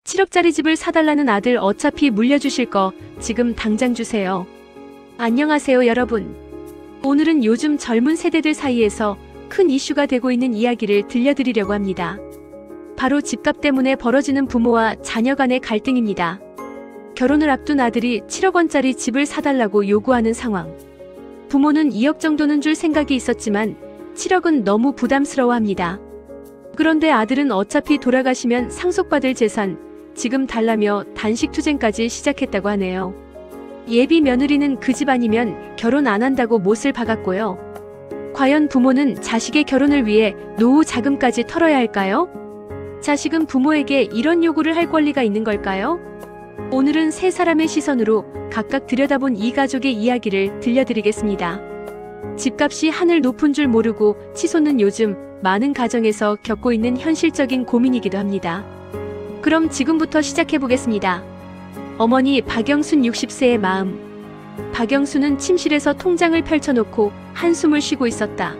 7억짜리 집을 사달라는 아들 어차피 물려주실 거 지금 당장 주세요. 안녕하세요 여러분. 오늘은 요즘 젊은 세대들 사이에서 큰 이슈가 되고 있는 이야기를 들려드리려고 합니다. 바로 집값 때문에 벌어지는 부모와 자녀 간의 갈등입니다. 결혼을 앞둔 아들이 7억 원짜리 집을 사달라고 요구하는 상황. 부모는 2억 정도는 줄 생각이 있었지만 7억은 너무 부담스러워합니다. 그런데 아들은 어차피 돌아가시면 상속받을 재산 지금 달라며 단식투쟁까지 시작했다고 하네요. 예비 며느리는 그 집 아니면 결혼 안 한다고 못을 박았고요. 과연 부모는 자식의 결혼을 위해 노후 자금까지 털어야 할까요? 자식은 부모에게 이런 요구를 할 권리가 있는 걸까요? 오늘은 세 사람의 시선으로 각각 들여다본 이 가족의 이야기를 들려드리겠습니다. 집값이 하늘 높은 줄 모르고 치솟는 요즘 많은 가정에서 겪고 있는 현실적인 고민이기도 합니다. 그럼 지금부터 시작해보겠습니다. 어머니 박영순 60세의 마음. 박영순은 침실에서 통장을 펼쳐놓고 한숨을 쉬고 있었다.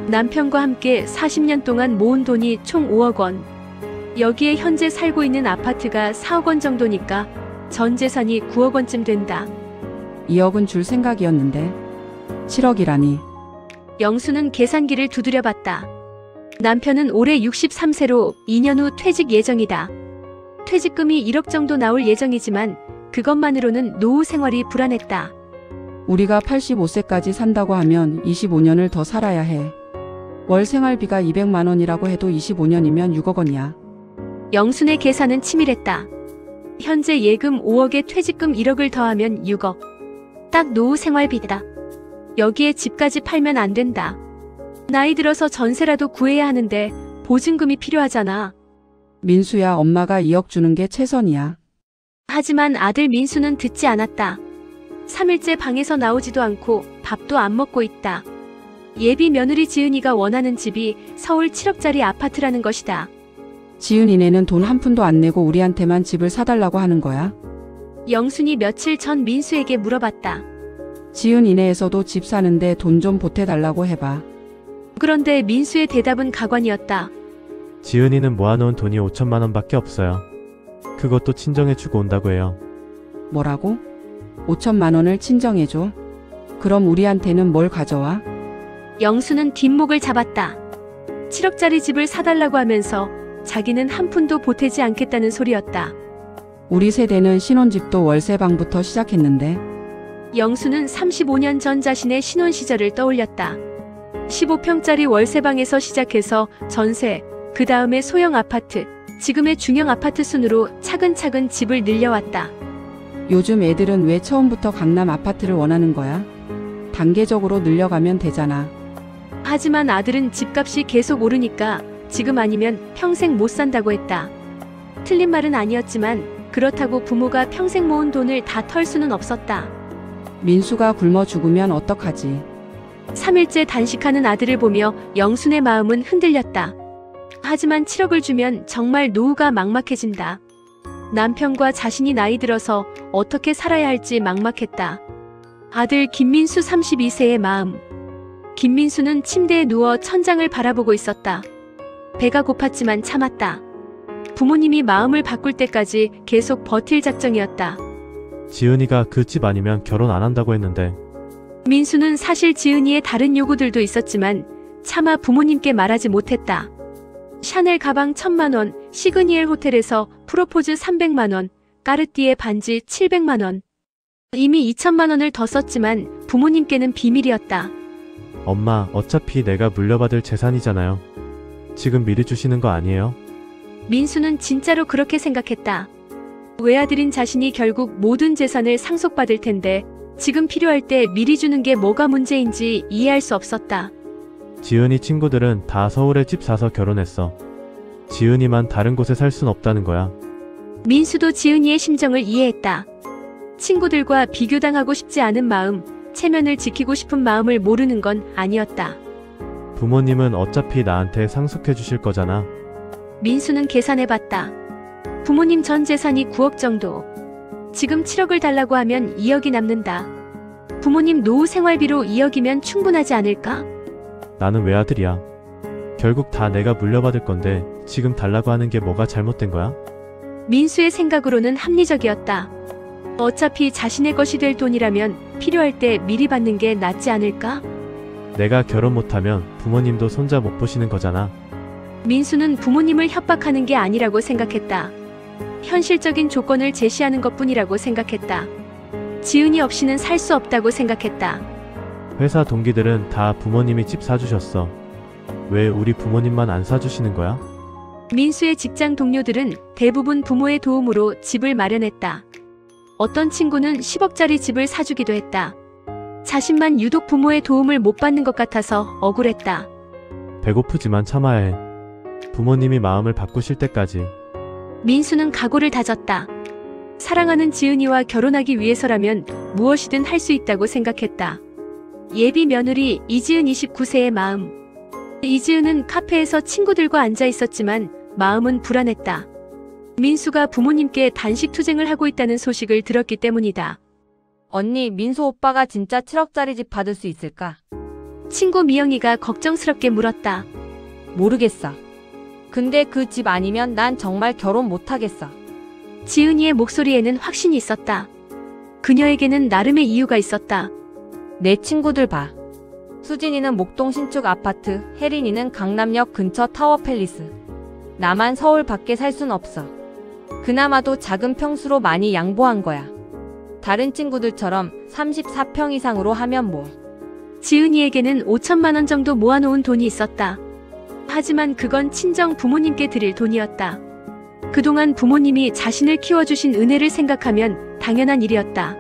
남편과 함께 40년 동안 모은 돈이 총 5억 원. 여기에 현재 살고 있는 아파트가 4억 원 정도니까 전 재산이 9억 원쯤 된다. 2억은 줄 생각이었는데 7억이라니. 영수는 계산기를 두드려봤다. 남편은 올해 63세로 2년 후 퇴직 예정이다. 퇴직금이 1억 정도 나올 예정이지만 그것만으로는 노후 생활이 불안했다. 우리가 85세까지 산다고 하면 25년을 더 살아야 해. 월 생활비가 200만 원이라고 해도 25년이면 6억 원이야. 영순의 계산은 치밀했다. 현재 예금 5억에 퇴직금 1억을 더하면 6억. 딱 노후 생활비다. 여기에 집까지 팔면 안 된다. 나이 들어서 전세라도 구해야 하는데 보증금이 필요하잖아. 민수야, 엄마가 2억 주는 게 최선이야. 하지만 아들 민수는 듣지 않았다. 3일째 방에서 나오지도 않고 밥도 안 먹고 있다. 예비 며느리 지은이가 원하는 집이 서울 7억짜리 아파트라는 것이다. 지은이네는 돈 한 푼도 안 내고 우리한테만 집을 사달라고 하는 거야? 영순이 며칠 전 민수에게 물어봤다. 지은이네에서도 집 사는데 돈 좀 보태달라고 해봐. 그런데 민수의 대답은 가관이었다. 지은이는 모아놓은 돈이 5천만 원밖에 없어요. 그것도 친정해주고 온다고 해요. 뭐라고? 5천만 원을 친정해줘? 그럼 우리한테는 뭘 가져와? 영수는 뒷목을 잡았다. 7억짜리 집을 사달라고 하면서 자기는 한 푼도 보태지 않겠다는 소리였다. 우리 세대는 신혼집도 월세방부터 시작했는데. 영수는 35년 전 자신의 신혼 시절을 떠올렸다. 15평짜리 월세방에서 시작해서 전세, 그 다음에 소형 아파트, 지금의 중형 아파트 순으로 차근차근 집을 늘려왔다. 요즘 애들은 왜 처음부터 강남 아파트를 원하는 거야? 단계적으로 늘려가면 되잖아. 하지만 아들은 집값이 계속 오르니까 지금 아니면 평생 못 산다고 했다. 틀린 말은 아니었지만 그렇다고 부모가 평생 모은 돈을 다 털 수는 없었다. 민수가 굶어 죽으면 어떡하지? 3일째 단식하는 아들을 보며 영순의 마음은 흔들렸다. 하지만 7억을 주면 정말 노후가 막막해진다. 남편과 자신이 나이 들어서 어떻게 살아야 할지 막막했다. 아들 김민수 32세의 마음. 김민수는 침대에 누워 천장을 바라보고 있었다. 배가 고팠지만 참았다. 부모님이 마음을 바꿀 때까지 계속 버틸 작정이었다. 지은이가 그 집 아니면 결혼 안 한다고 했는데. 민수는 사실 지은이의 다른 요구들도 있었지만 차마 부모님께 말하지 못했다. 샤넬 가방 1,000만 원, 시그니엘 호텔에서 프로포즈 300만 원, 까르띠에 반지 700만 원. 이미 2천만 원을 더 썼지만 부모님께는 비밀이었다. 엄마, 어차피 내가 물려받을 재산이잖아요. 지금 미리 주시는 거 아니에요? 민수는 진짜로 그렇게 생각했다. 외아들인 자신이 결국 모든 재산을 상속받을 텐데 지금 필요할 때 미리 주는 게 뭐가 문제인지 이해할 수 없었다. 지은이 친구들은 다 서울에 집 사서 결혼했어. 지은이만 다른 곳에 살 순 없다는 거야. 민수도 지은이의 심정을 이해했다. 친구들과 비교당하고 싶지 않은 마음, 체면을 지키고 싶은 마음을 모르는 건 아니었다. 부모님은 어차피 나한테 상속해 주실 거잖아. 민수는 계산해봤다. 부모님 전 재산이 9억 정도. 지금 7억을 달라고 하면 2억이 남는다. 부모님 노후 생활비로 2억이면 충분하지 않을까? 나는 외아들이야. 결국 다 내가 물려받을 건데 지금 달라고 하는 게 뭐가 잘못된 거야? 민수의 생각으로는 합리적이었다. 어차피 자신의 것이 될 돈이라면 필요할 때 미리 받는 게 낫지 않을까? 내가 결혼 못하면 부모님도 손자 못 보시는 거잖아. 민수는 부모님을 협박하는 게 아니라고 생각했다. 현실적인 조건을 제시하는 것뿐이라고 생각했다. 지은이 없이는 살 수 없다고 생각했다. 회사 동기들은 다 부모님이 집 사주셨어. 왜 우리 부모님만 안 사주시는 거야? 민수의 직장 동료들은 대부분 부모의 도움으로 집을 마련했다. 어떤 친구는 10억짜리 집을 사주기도 했다. 자신만 유독 부모의 도움을 못 받는 것 같아서 억울했다. 배고프지만 참아야 해. 부모님이 마음을 바꾸실 때까지. 민수는 각오를 다졌다. 사랑하는 지은이와 결혼하기 위해서라면 무엇이든 할 수 있다고 생각했다. 예비 며느리 이지은 29세의 마음. 이지은은 카페에서 친구들과 앉아 있었지만 마음은 불안했다. 민수가 부모님께 단식 투쟁을 하고 있다는 소식을 들었기 때문이다. 언니, 민수 오빠가 진짜 7억짜리 집 받을 수 있을까? 친구 미영이가 걱정스럽게 물었다. 모르겠어. 근데 그 집 아니면 난 정말 결혼 못하겠어. 지은이의 목소리에는 확신이 있었다. 그녀에게는 나름의 이유가 있었다. 내 친구들 봐. 수진이는 목동 신축 아파트, 혜린이는 강남역 근처 타워 팰리스. 나만 서울 밖에 살 순 없어. 그나마도 작은 평수로 많이 양보한 거야. 다른 친구들처럼 34평 이상으로 하면 뭐. 지은이에게는 5천만 원 정도 모아놓은 돈이 있었다. 하지만 그건 친정 부모님께 드릴 돈이었다. 그동안 부모님이 자신을 키워주신 은혜를 생각하면 당연한 일이었다.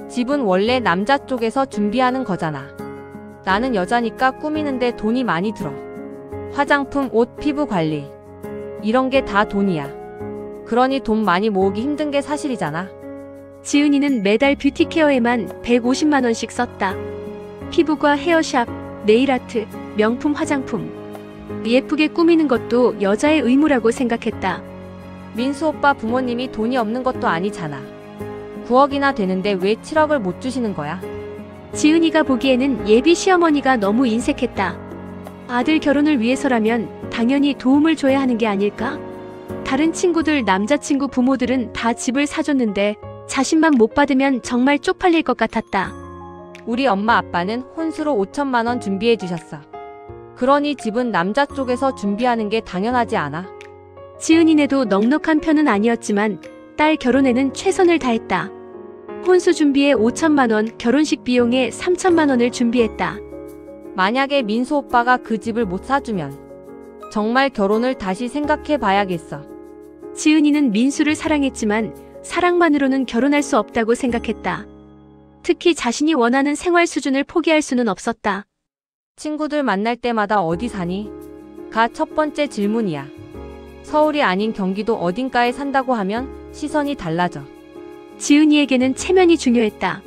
집은 원래 남자 쪽에서 준비하는 거잖아. 나는 여자니까 꾸미는데 돈이 많이 들어. 화장품, 옷, 피부 관리. 이런 게 다 돈이야. 그러니 돈 많이 모으기 힘든 게 사실이잖아. 지은이는 매달 뷰티케어에만 150만 원씩 썼다. 피부과 헤어샵, 네일아트, 명품 화장품. 예쁘게 꾸미는 것도 여자의 의무라고 생각했다. 민수 오빠 부모님이 돈이 없는 것도 아니잖아. 9억이나 되는데 왜 7억을 못 주시는 거야? 지은이가 보기에는 예비 시어머니가 너무 인색했다. 아들 결혼을 위해서라면 당연히 도움을 줘야 하는 게 아닐까? 다른 친구들 남자친구 부모들은 다 집을 사줬는데 자신만 못 받으면 정말 쪽팔릴 것 같았다. 우리 엄마 아빠는 혼수로 5천만 원 준비해 주셨어. 그러니 집은 남자 쪽에서 준비하는 게 당연하지 않아? 지은이네도 넉넉한 편은 아니었지만 딸 결혼에는 최선을 다했다. 혼수 준비에 5천만 원, 결혼식 비용에 3천만 원을 준비했다. 만약에 민수 오빠가 그 집을 못 사주면 정말 결혼을 다시 생각해 봐야겠어. 지은이는 민수를 사랑했지만 사랑만으로는 결혼할 수 없다고 생각했다. 특히 자신이 원하는 생활 수준을 포기할 수는 없었다. 친구들 만날 때마다 어디 사니? 가 첫 번째 질문이야. 서울이 아닌 경기도 어딘가에 산다고 하면 시선이 달라져. 지은이에게는 체면이 중요했다.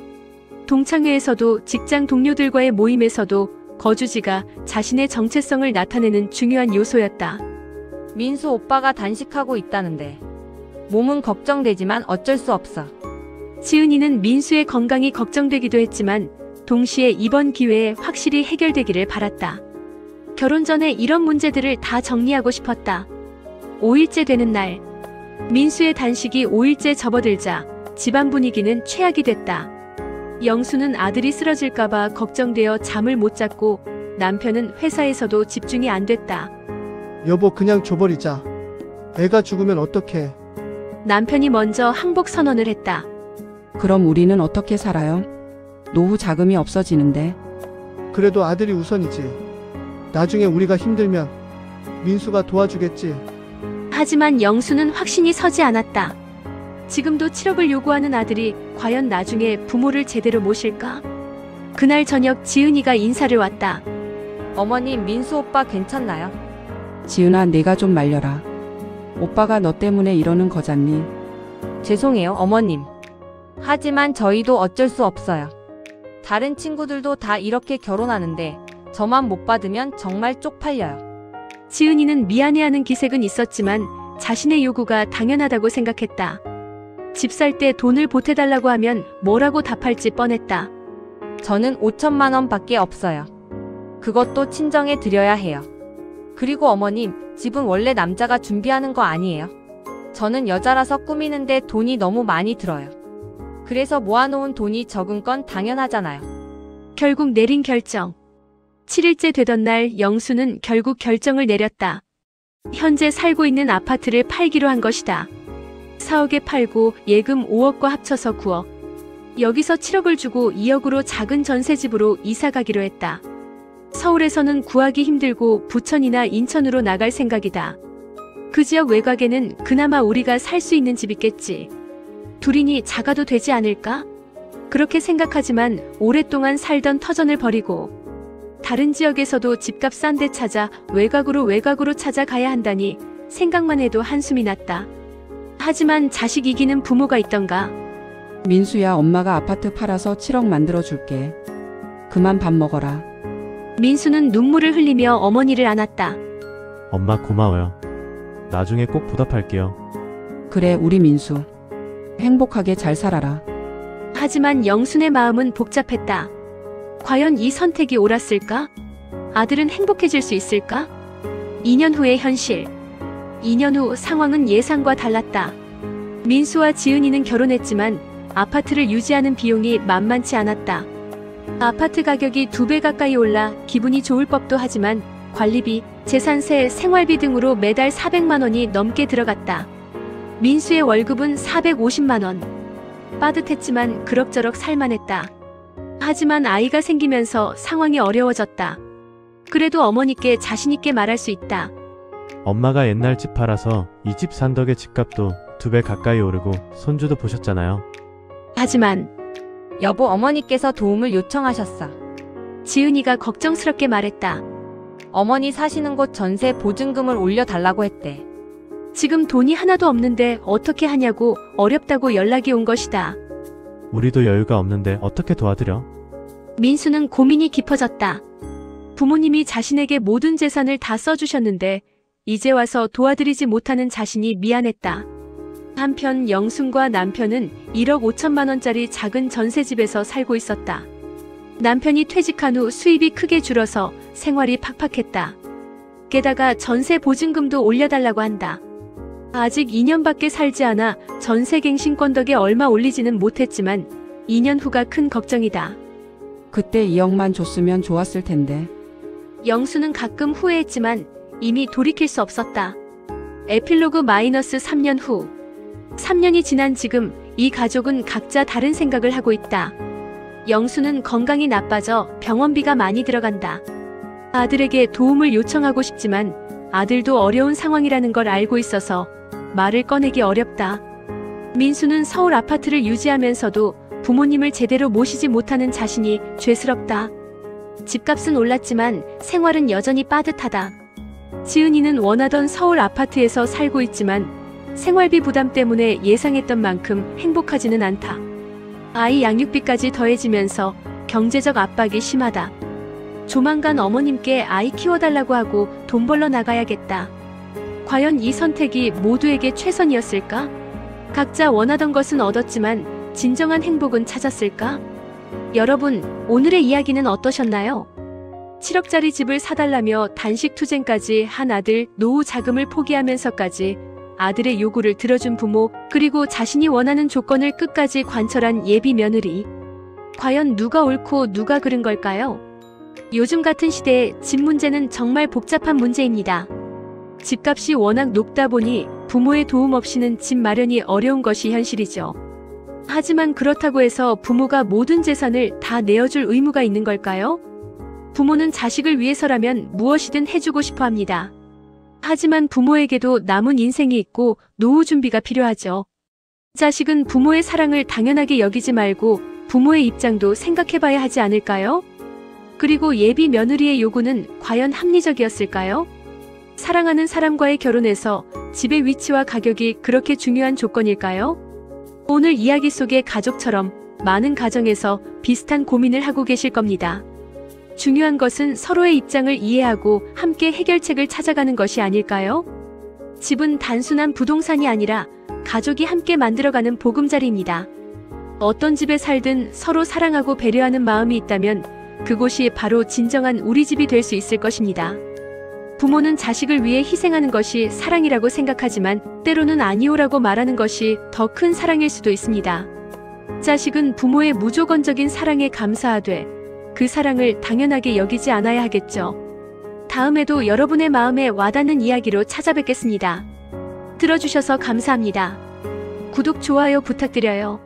동창회에서도 직장 동료들과의 모임에서도 거주지가 자신의 정체성을 나타내는 중요한 요소였다. 민수 오빠가 단식하고 있다는데 몸은 걱정되지만 어쩔 수 없어. 지은이는 민수의 건강이 걱정되기도 했지만 동시에 이번 기회에 확실히 해결되기를 바랐다. 결혼 전에 이런 문제들을 다 정리하고 싶었다. 5일째 되는 날, 민수의 단식이 5일째 접어들자 집안 분위기는 최악이 됐다. 영수는 아들이 쓰러질까봐 걱정되어 잠을 못 잤고 남편은 회사에서도 집중이 안 됐다. 여보, 그냥 줘버리자. 애가 죽으면 어떡해. 남편이 먼저 항복 선언을 했다. 그럼 우리는 어떻게 살아요? 노후 자금이 없어지는데. 그래도 아들이 우선이지. 나중에 우리가 힘들면 민수가 도와주겠지. 하지만 영수는 확신이 서지 않았다. 지금도 7억을 요구하는 아들이 과연 나중에 부모를 제대로 모실까? 그날 저녁 지은이가 인사를 왔다. 어머님, 민수 오빠 괜찮나요? 지은아, 내가 좀 말려라. 오빠가 너 때문에 이러는 거잖니. 죄송해요, 어머님. 하지만 저희도 어쩔 수 없어요. 다른 친구들도 다 이렇게 결혼하는데 저만 못 받으면 정말 쪽팔려요. 지은이는 미안해하는 기색은 있었지만 자신의 요구가 당연하다고 생각했다. 집 살 때 돈을 보태달라고 하면 뭐라고 답할지 뻔했다. 저는 5천만 원밖에 없어요. 그것도 친정에 드려야 해요. 그리고 어머님, 집은 원래 남자가 준비하는 거 아니에요? 저는 여자라서 꾸미는데 돈이 너무 많이 들어요. 그래서 모아놓은 돈이 적은 건 당연하잖아요. 결국 내린 결정. 7일째 되던 날 영수는 결국 결정을 내렸다. 현재 살고 있는 아파트를 팔기로 한 것이다. 4억에 팔고 예금 5억과 합쳐서 9억. 여기서 7억을 주고 2억으로 작은 전세집으로 이사 가기로 했다. 서울에서는 구하기 힘들고 부천이나 인천으로 나갈 생각이다. 그 지역 외곽에는 그나마 우리가 살 수 있는 집이 있겠지. 둘이니 작아도 되지 않을까? 그렇게 생각하지만 오랫동안 살던 터전을 버리고 다른 지역에서도 집값 싼 데 찾아 외곽으로 찾아가야 한다니 생각만 해도 한숨이 났다. 하지만 자식 이기는 부모가 있던가. 민수야, 엄마가 아파트 팔아서 7억 만들어 줄게. 그만 밥 먹어라. 민수는 눈물을 흘리며 어머니를 안았다. 엄마 고마워요. 나중에 꼭 보답할게요. 그래, 우리 민수. 행복하게 잘 살아라. 하지만 영순의 마음은 복잡했다. 과연 이 선택이 옳았을까? 아들은 행복해질 수 있을까? 2년 후의 현실. 2년 후 상황은 예상과 달랐다. 민수와 지은이는 결혼했지만 아파트를 유지하는 비용이 만만치 않았다. 아파트 가격이 2배 가까이 올라 기분이 좋을 법도 하지만 관리비, 재산세, 생활비 등으로 매달 400만 원이 넘게 들어갔다. 민수의 월급은 450만 원. 빠듯했지만 그럭저럭 살만했다. 하지만 아이가 생기면서 상황이 어려워졌다. 그래도 어머니께 자신있게 말할 수 있다. 엄마가 옛날 집 팔아서 이 집 산 덕에 집값도 2배 가까이 오르고 손주도 보셨잖아요. 하지만 여보, 어머니께서 도움을 요청하셨어. 지은이가 걱정스럽게 말했다. 어머니 사시는 곳 전세 보증금을 올려달라고 했대. 지금 돈이 하나도 없는데 어떻게 하냐고 어렵다고 연락이 온 것이다. 우리도 여유가 없는데 어떻게 도와드려? 민수는 고민이 깊어졌다. 부모님이 자신에게 모든 재산을 다 써주셨는데 이제 와서 도와드리지 못하는 자신이 미안했다. 한편 영순과 남편은 1억 5천만 원짜리 작은 전세집에서 살고 있었다. 남편이 퇴직한 후 수입이 크게 줄어서 생활이 팍팍했다. 게다가 전세 보증금도 올려달라고 한다. 아직 2년밖에 살지 않아 전세갱신권 덕에 얼마 올리지는 못했지만 2년 후가 큰 걱정이다. 그때 2억만 줬으면 좋았을 텐데. 영수는 가끔 후회했지만 이미 돌이킬 수 없었다. 에필로그 마이너스 3년 후. 3년이 지난 지금 이 가족은 각자 다른 생각을 하고 있다. 영수는 건강이 나빠져 병원비가 많이 들어간다. 아들에게 도움을 요청하고 싶지만 아들도 어려운 상황이라는 걸 알고 있어서 말을 꺼내기 어렵다. 민수는 서울 아파트를 유지하면서도 부모님을 제대로 모시지 못하는 자신이 죄스럽다. 집값은 올랐지만 생활은 여전히 빠듯하다. 지은이는 원하던 서울 아파트에서 살고 있지만 생활비 부담 때문에 예상했던 만큼 행복하지는 않다. 아이 양육비까지 더해지면서 경제적 압박이 심하다. 조만간 어머님께 아이 키워달라고 하고 돈 벌러 나가야겠다. 과연 이 선택이 모두에게 최선이었을까? 각자 원하던 것은 얻었지만 진정한 행복은 찾았을까? 여러분, 오늘의 이야기는 어떠셨나요? 7억짜리 집을 사달라며 단식 투쟁까지 한 아들, 노후 자금을 포기하면서까지 아들의 요구를 들어준 부모, 그리고 자신이 원하는 조건을 끝까지 관철한 예비 며느리. 과연 누가 옳고 누가 그른 걸까요? 요즘 같은 시대에 집 문제는 정말 복잡한 문제입니다. 집값이 워낙 높다 보니 부모의 도움 없이는 집 마련이 어려운 것이 현실이죠. 하지만 그렇다고 해서 부모가 모든 재산을 다 내어줄 의무가 있는 걸까요? 부모는 자식을 위해서라면 무엇이든 해주고 싶어 합니다. 하지만 부모에게도 남은 인생이 있고 노후 준비가 필요하죠. 자식은 부모의 사랑을 당연하게 여기지 말고 부모의 입장도 생각해봐야 하지 않을까요? 그리고 예비 며느리의 요구는 과연 합리적이었을까요? 사랑하는 사람과의 결혼에서 집의 위치와 가격이 그렇게 중요한 조건일까요? 오늘 이야기 속의 가족처럼 많은 가정에서 비슷한 고민을 하고 계실 겁니다. 중요한 것은 서로의 입장을 이해하고 함께 해결책을 찾아가는 것이 아닐까요? 집은 단순한 부동산이 아니라 가족이 함께 만들어가는 보금자리입니다. 어떤 집에 살든 서로 사랑하고 배려하는 마음이 있다면 그곳이 바로 진정한 우리 집이 될 수 있을 것입니다. 부모는 자식을 위해 희생하는 것이 사랑이라고 생각하지만 때로는 아니오라고 말하는 것이 더 큰 사랑일 수도 있습니다. 자식은 부모의 무조건적인 사랑에 감사하되 그 사랑을 당연하게 여기지 않아야 하겠죠. 다음에도 여러분의 마음에 와닿는 이야기로 찾아뵙겠습니다. 들어주셔서 감사합니다. 구독, 좋아요 부탁드려요.